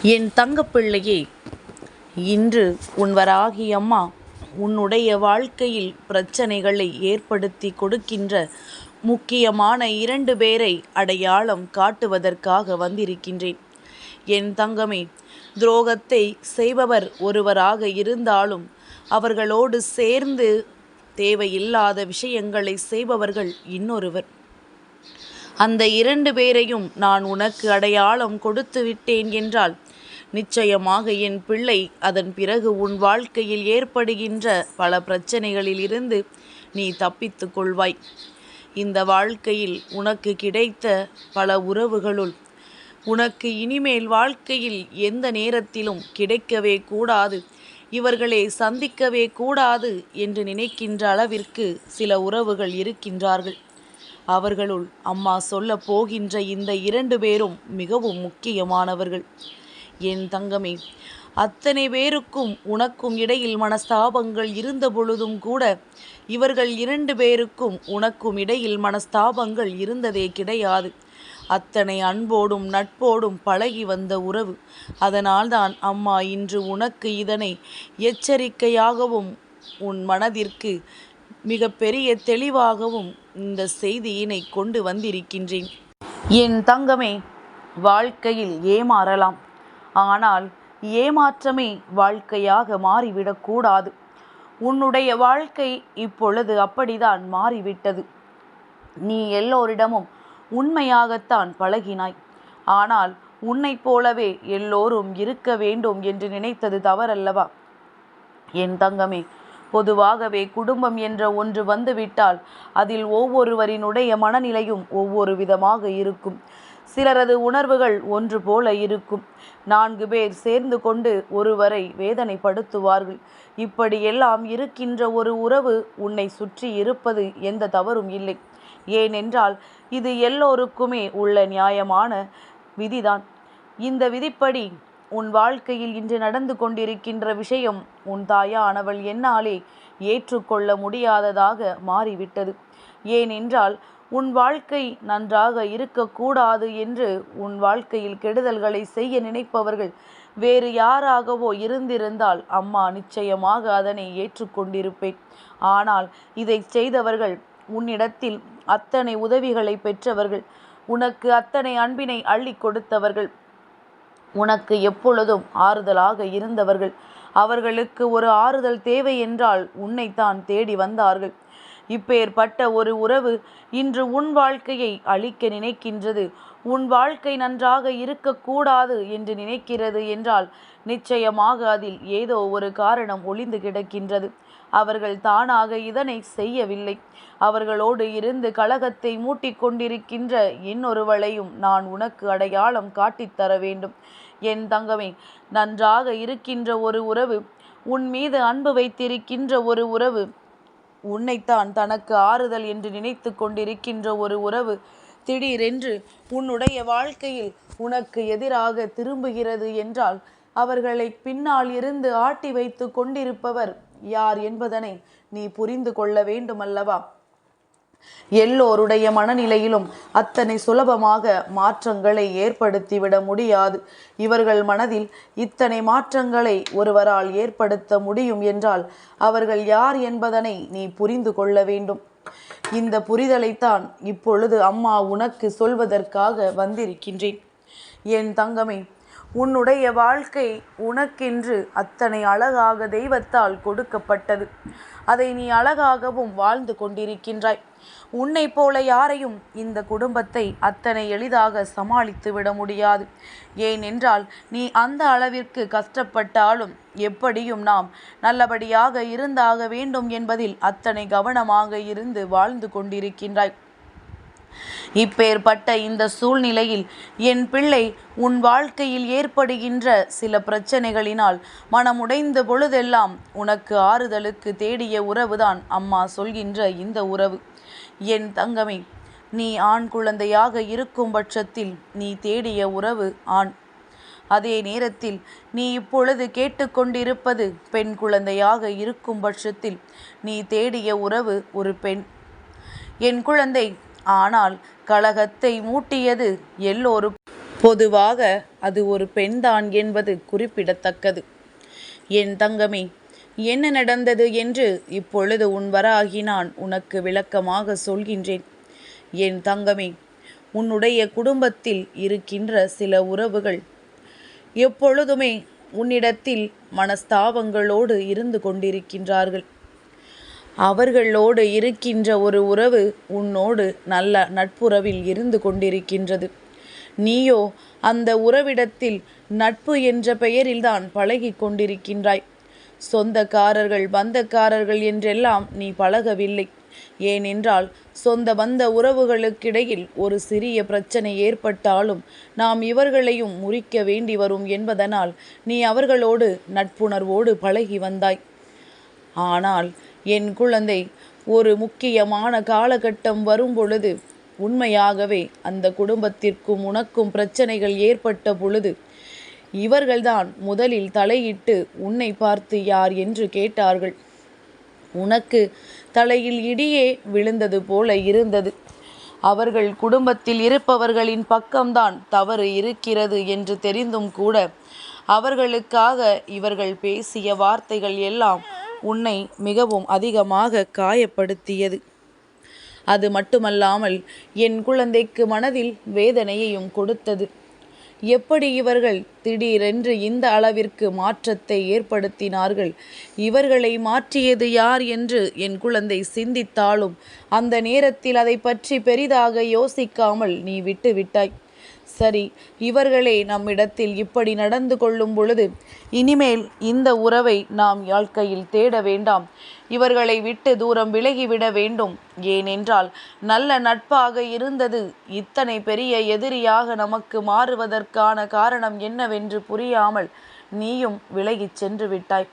என் தங்கப்பிள்ளையே, இன்று உன் வராகி அம்மா உன்னுடைய வாழ்க்கையில் பிரச்சனைகளை ஏற்படுத்தி கொடுக்கின்ற முக்கியமான 2 பேரை அடையாளம் காட்டுவதற்காக வந்திருக்கின்றேன். என் தங்கமே, துரோகத்தை செய்பவர் ஒருவராக இருந்தாலும் அவர்களோடு சேர்ந்து தேவையில்லாத விஷயங்களை செய்பவர்கள் இன்னொருவர். அந்த 2 பேரையும் நான் உனக்கு அடையாளம் கொடுத்து விட்டேன் என்றால் நிச்சயமாக என் பிள்ளை அதன் பிறகு உன் வாழ்க்கையில் ஏற்படுகின்ற பல பிரச்சனைகளில் இருந்து நீ தப்பித்து கொள்வாய். இந்த வாழ்க்கையில் உனக்கு கிடைத்த பல உறவுகளுள் உனக்கு இனிமேல் வாழ்க்கையில் எந்த நேரத்திலும் கிடைக்கவே கூடாது, இவர்களை சந்திக்கவே கூடாது என்று நினைக்கின்ற அளவிற்கு சில உறவுகள் இருக்கின்றார்கள். அவர்களுள் அம்மா சொல்ல போகின்ற இந்த 2 பேரும் மிகவும் முக்கியமானவர்கள். என் தங்கமே, அத்தனை பேருக்கும் உனக்கும் இடையில் மனஸ்தாபங்கள் இருந்த பொழுதும் கூட இவர்கள் 2 பேருக்கும் உனக்கும் இடையில் மனஸ்தாபங்கள் இருந்ததே கிடையாது. அத்தனை அன்போடும் நட்போடும் பழகி வந்த உறவு. அதனால்தான் அம்மா இன்று உனக்கு இதனை எச்சரிக்கையாகவும் உன் மனதிற்கு மிக பெரிய தெளிவாகவும் இந்த செய்தியினை கொண்டு வந்திருக்கின்றேன். என் தங்கமே, வாழ்க்கையில் ஏமாறலாம், ஆனால் ஏமாற்றமே வாழ்க்கையாக மாறிவிடக்கூடாது. உன்னுடைய வாழ்க்கை இப்பொழுது அப்படிதான் மாறிவிட்டது. நீ எல்லோரிடமும் உண்மையாகத்தான் பழகினாய். ஆனால் உன்னைப் போலவே எல்லோரும் இருக்க வேண்டும் என்று நினைத்தது தவறல்லவா? என் தங்கமே, பொதுவாகவே குடும்பம் என்ற ஒன்று வந்துவிட்டால் அதில் ஒவ்வொருவரினுடைய மனநிலையும் ஒவ்வொரு விதமாக இருக்கும். சிலரது உணர்வுகள் ஒன்று போல இருக்கும். 4 பேர் சேர்ந்து கொண்டு ஒருவரை வேதனைப்படுத்துவார்கள். இப்படியெல்லாம் இருக்கின்ற ஒரு உறவு உன்னை சுற்றி இருப்பது எந்த தவறும் இல்லை. ஏனென்றால் இது எல்லோருக்குமே உள்ள நியாயமான விதிதான். இந்த விதிப்படி உன் வாழ்க்கையில் இன்று நடந்து கொண்டிருக்கின்ற விஷயம் உன் தாயானவள் என்னாலே ஏற்றுக்கொள்ள முடியாததாக மாறிவிட்டது. ஏனென்றால் உன் வாழ்க்கை நன்றாக இருக்கக்கூடாது என்று உன் வாழ்க்கையில் கெடுதல்களை செய்ய நினைப்பவர்கள் வேறு யாராகவோ இருந்திருந்தால் அம்மா நிச்சயமாக அதனை ஏற்றுக்கொண்டிருப்பேன். ஆனால் இதை செய்தவர்கள் உன்னிடத்தில் அத்தனை உதவிகளை பெற்றவர்கள், உனக்கு அத்தனை அன்பினை அள்ளி கொடுத்தவர்கள், உனக்கு எப்பொழுதும் ஆறுதலாக இருந்தவர்கள். அவர்களுக்கு ஒரு ஆறுதல் தேவை என்றால் உன்னைத்தான் தேடி வந்தார்கள். இப்பேற்பட்ட ஒரு உறவு இன்று உன் வாழ்க்கையை அழிக்க நினைக்கின்றது, உன் வாழ்க்கை நன்றாக இருக்கக்கூடாது என்று நினைக்கிறது என்றால் நிச்சயமாக அதில் ஏதோ ஒரு காரணம் ஒளிந்து கிடக்கின்றது. அவர்கள் தானாக இதனை செய்யவில்லை. அவர்களோடு இருந்து கலகத்தை மூட்டிக் கொண்டிருக்கின்ற இன்னொருவளையும் நான் உனக்கு அடையாளம் காட்டித்தர வேண்டும். என் தங்கமே, நன்றாக இருக்கின்ற ஒரு உறவு, உன் மீது அன்பு வைத்திருக்கின்ற ஒரு உறவு, உன்னைத்தான் தனக்கு ஆறுதல் என்று நினைத்து கொண்டிருக்கின்ற ஒரு உறவு திடீரென்று உன்னுடைய வாழ்க்கையில் உனக்கு எதிராக திரும்புகிறது என்றால் அவர்களை பின்னால் இருந்து ஆட்டி வைத்து கொண்டிருப்பவர் யார் என்பதனை நீ புரிந்து கொள்ள வேண்டுமல்லவா? எல்லோருடைய மனநிலையிலும் அத்தனை சுலபமாக மாற்றங்களை ஏற்படுத்திவிட முடியாது. இவர்கள் மனதில் இத்தனை மாற்றங்களை ஒருவரால் ஏற்படுத்த முடியும் என்றால் அவர்கள் யார் என்பதனை நீ புரிந்து கொள்ள வேண்டும். இந்த புரிதலைத்தான் இப்பொழுது அம்மா உனக்கு சொல்வதற்காக வந்திருக்கின்றேன். என் தங்கமே, உன்னுடைய வாழ்க்கை உனக்கென்று அத்தனை அழகாக தெய்வத்தால் கொடுக்கப்பட்டது. அதை நீ அழகாகவும் வாழ்ந்து கொண்டிருக்கின்றாய். உன்னை போல யாரையும் இந்த குடும்பத்தை அத்தனை எளிதாக சமாளித்து விட முடியாது. ஏனென்றால் நீ அந்த அளவிற்கு கஷ்டப்பட்டாலும் எப்படியும் நாம் நல்லபடியாக இருந்தாக வேண்டும் என்பதில் அத்தனை கவனமாக இருந்து வாழ்ந்து கொண்டிருக்கின்றாய். இப்பேற்பட்ட இந்த சூழ்நிலையில் என் பிள்ளை உன் வாழ்க்கையில் ஏற்படுகின்ற சில பிரச்சனைகளினால் மனமுடைந்த பொழுதெல்லாம் உனக்கு ஆறுதலுக்கு தேடிய உறவுதான் அம்மா சொல்கின்ற இந்த உறவு. என் தங்கமே, நீ ஆண் குழந்தையாக இருக்கும் பட்சத்தில் நீ தேடிய உறவு ஆண். அதே நேரத்தில் நீ இப்பொழுது கேட்டுக்கொண்டிருப்பது பெண் குழந்தையாக இருக்கும் பட்சத்தில் நீ தேடிய உறவு ஒரு பெண். என் குழந்தை, ஆனால் கலகத்தை மூட்டியது எல்லோருக்கும். பொதுவாக அது ஒரு பெண்தான் என்பது குறிப்பிடத்தக்கது. என் தங்கமே, என்ன நடந்தது என்று இப்பொழுது உன் வராகி நான் உனக்கு விளக்கமாக சொல்கின்றேன். என் தங்கமே, உன்னுடைய குடும்பத்தில் இருக்கின்ற சில உறவுகள் எப்பொழுதுமே உன்னிடத்தில் மனஸ்தாபங்களோடு இருந்து கொண்டிருக்கின்றார்கள். அவர்களோடு இருக்கின்ற ஒரு உறவு உன்னோடு நல்ல நட்புறவில் இருந்து கொண்டிருக்கின்றது. நீயோ அந்த உறவிடத்தில் நட்பு என்ற பெயரில்தான் பழகி கொண்டிருக்கின்றாய். சொந்தக்காரர்கள் பந்தக்காரர்கள் என்றெல்லாம் நீ பழகவில்லை. ஏனென்றால் சொந்த பந்த உறவுகளுக்கிடையில் ஒரு சிறிய பிரச்சனை ஏற்பட்டாலும் நாம் இவர்களையும் முறிக்க வேண்டி வரும் என்பதனால் நீ அவர்களோடு நட்புணர்வோடு பழகி வந்தாய். ஆனால் என் குழந்தை, ஒரு முக்கியமான காலகட்டம் வரும் பொழுது உண்மையாகவே அந்த குடும்பத்திற்கும் உனக்கும் பிரச்சனைகள் ஏற்பட்ட பொழுது இவர்கள்தான் முதலில் தலையிட்டு உன்னை பார்த்து யார் என்று கேட்டார்கள். உனக்கு தலையில் இடியே விழுந்தது போல இருந்தது. அவர்கள் குடும்பத்தில் இருப்பவர்களின் பக்கம்தான் தவறு இருக்கிறது என்று தெரிந்தும் கூட அவர்களுக்காக இவர்கள் பேசிய வார்த்தைகள் எல்லாம் உன்னை மிகவும் அதிகமாக காயப்படுத்தியது. அது மட்டுமல்லாமல் என் குழந்தைக்கு மனதில் வேதனையையும் கொடுத்தது. எப்படி இவர்கள் திடீரென்று இந்த அளவிற்கு மாற்றத்தை ஏற்படுத்தினார்கள், இவர்களை மாற்றியது யார் என்று என் குழந்தை சிந்தித்தாலும் அந்த நேரத்தில் அதை பற்றி பெரிதாக யோசிக்காமல் நீ விட்டு விட்டாய். சரி, இவர்களே நம்மிடத்தில் இப்படி நடந்து கொள்ளும் பொழுது இனிமேல் இந்த உறவை நாம் வாழ்க்கையில் தேட வேண்டாம், இவர்களை விட்டு தூரம் விலகிவிட வேண்டும். ஏனென்றால் நல்ல நட்பாக இருந்தது இத்தனை பெரிய எதிரியாக நமக்கு மாறுவதற்கான காரணம் என்னவென்று புரியாமல் நீயும் விலகிச் சென்று விட்டாய்.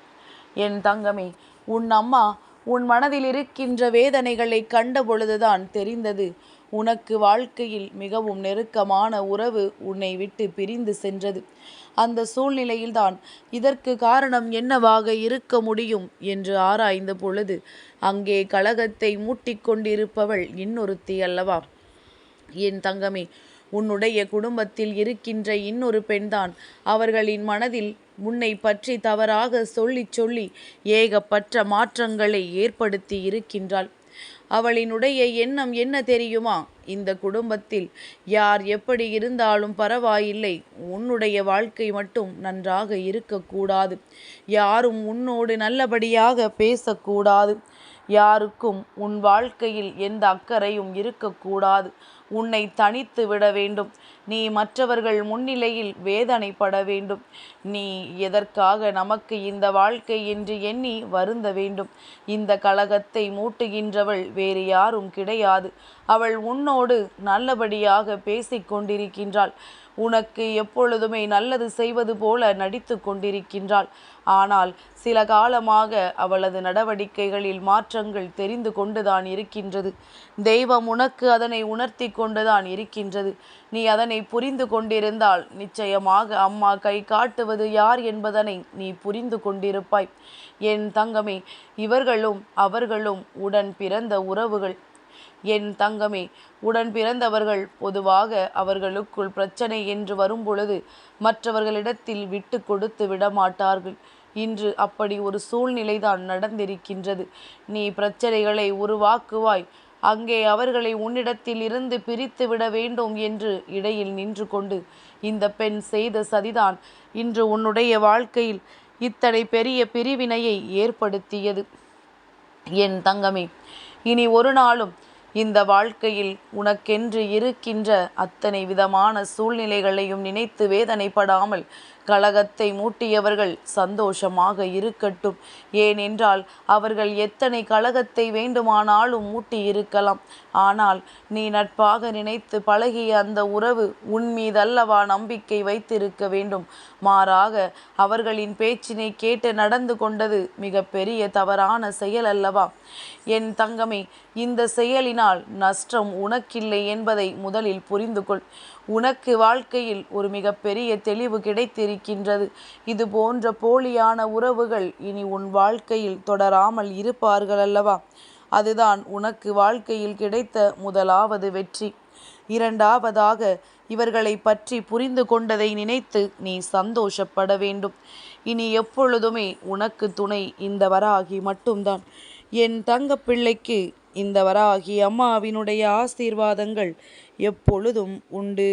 என் தங்கமே, உன் அம்மா உன் மனதில் இருக்கின்ற வேதனைகளை கண்ட பொழுதுதான் தெரிந்தது உனக்கு வாழ்க்கையில் மிகவும் நெருக்கமான உறவு உன்னை விட்டு பிரிந்து சென்றது. அந்த சூழ்நிலையில்தான் இதற்கு காரணம் என்னவாக இருக்க முடியும் என்று ஆராய்ந்த பொழுது அங்கே கலகத்தை மூட்டிக்கொண்டிருப்பவள் இன்னொருத்தி அல்லவா? என் தங்கமே, உன்னுடைய குடும்பத்தில் இருக்கின்ற இன்னொரு பெண்தான் அவர்களின் மனதில் உன்னை பற்றி தவறாக சொல்லி ஏகப்பட்ட மாற்றங்களை ஏற்படுத்தி இருக்கின்றாள். அவளினுடைய எண்ணம் என்ன தெரியுமா? இந்த குடும்பத்தில் யார் எப்படி இருந்தாலும் பரவாயில்லை, உன்னுடைய வாழ்க்கை மட்டும் நன்றாக இருக்கக்கூடாது, யாரும் உன்னோடு நல்லபடியாக பேசக்கூடாது, யாருக்கும் உன் வாழ்க்கையில் எந்த அக்கறையும் இருக்கக்கூடாது, உன்னை தனித்து விட வேண்டும், நீ மற்றவர்கள் முன்னிலையில் வேதனைப்பட வேண்டும், நீ எதற்காக நமக்கு இந்த வாழ்க்கை என்று எண்ணி வருந்த வேண்டும். இந்த கலகத்தை மூட்டுகின்றவள் வேறு யாரும் கிடையாது. அவள் உன்னோடு நல்லபடியாக பேசிக்கொண்டிருக்கின்றாள். உனக்கு எப்பொழுதுமே நல்லது செய்வது போல நடித்து கொண்டிருக்கின்றாள். ஆனால் சில காலமாக அவளது நடவடிக்கைகளில் மாற்றங்கள் தெரிந்து கொண்டுதான் இருக்கின்றது. தெய்வம் உனக்கு அதனை உணர்த்தி கொண்டுதான் இருக்கின்றது. நீ அதனை புரிந்து கொண்டிருந்தால் நிச்சயமாக அம்மா கை காட்டுவது யார் என்பதனை நீ புரிந்து கொண்டிருப்பாய். என் தங்கமே, இவர்களும் அவர்களும் உடன் பிறந்த உறவுகள். என் தங்கமே, உடன் பிறந்தவர்கள் பொதுவாக அவர்களுக்குள் பிரச்சனை என்று வரும்பொழுது மற்றவர்களிடத்தில் விட்டு கொடுத்து விடமாட்டார்கள். இன்று அப்படி ஒரு சூழ்நிலைதான் நடந்திருக்கின்றது. நீ பிரச்சனைகளை உருவாக்குவாய், அங்கே அவர்களை உன்னிடத்தில் இருந்து பிரித்து விட வேண்டும் என்று இடையில் நின்று கொண்டு இந்த பெண் செய்த சதிதான் இன்று உன்னுடைய வாழ்க்கையில் இத்தனை பெரிய பிரிவினையை ஏற்படுத்தியது. என் தங்கமே, இனி ஒரு நாளும் இந்த வாழ்க்கையில் உனக்கென்று இருக்கின்ற அத்தனை விதமான சூழ்நிலைகளையும் நினைத்து வேதனைப்படாமல் கலகத்தை மூட்டியவர்கள் சந்தோஷமாக இருக்கட்டும். ஏனென்றால் அவர்கள் எத்தனை கலகத்தை வேண்டுமானாலும் மூட்டி இருக்கலாம். ஆனால் நீ நட்பாக நினைத்து பழகிய அந்த உறவு உன் மீதல்லவா நம்பிக்கை வைத்திருக்க வேண்டும். மாறாக அவர்களின் பேச்சினை கேட்டு நடந்து கொண்டது மிக பெரிய தவறான செயல் அல்லவா? என் தங்கமே, இந்த செயலினால் நஷ்டம் உனக்கில்லை என்பதை முதலில் புரிந்து கொள். உனக்கு வாழ்க்கையில் ஒரு மிகப்பெரிய தெளிவு கிடைத்திருக்கின்றது. இது போன்ற போலியான உறவுகள் இனி உன் வாழ்க்கையில் தொடராமல் இருப்பார்கள் அல்லவா? அதுதான் உனக்கு வாழ்க்கையில் கிடைத்த முதலாவது வெற்றி. இரண்டாவதாக, இவர்களை பற்றி புரிந்து கொண்டதை நினைத்து நீ சந்தோஷப்பட வேண்டும். இனி எப்பொழுதுமே உனக்கு துணை இந்த வராகி மட்டும்தான். என் தங்கப்பிள்ளைக்கு இந்த வராகி அம்மாவினுடைய ஆசீர்வாதங்கள் எப்பொழுதும் உண்டு.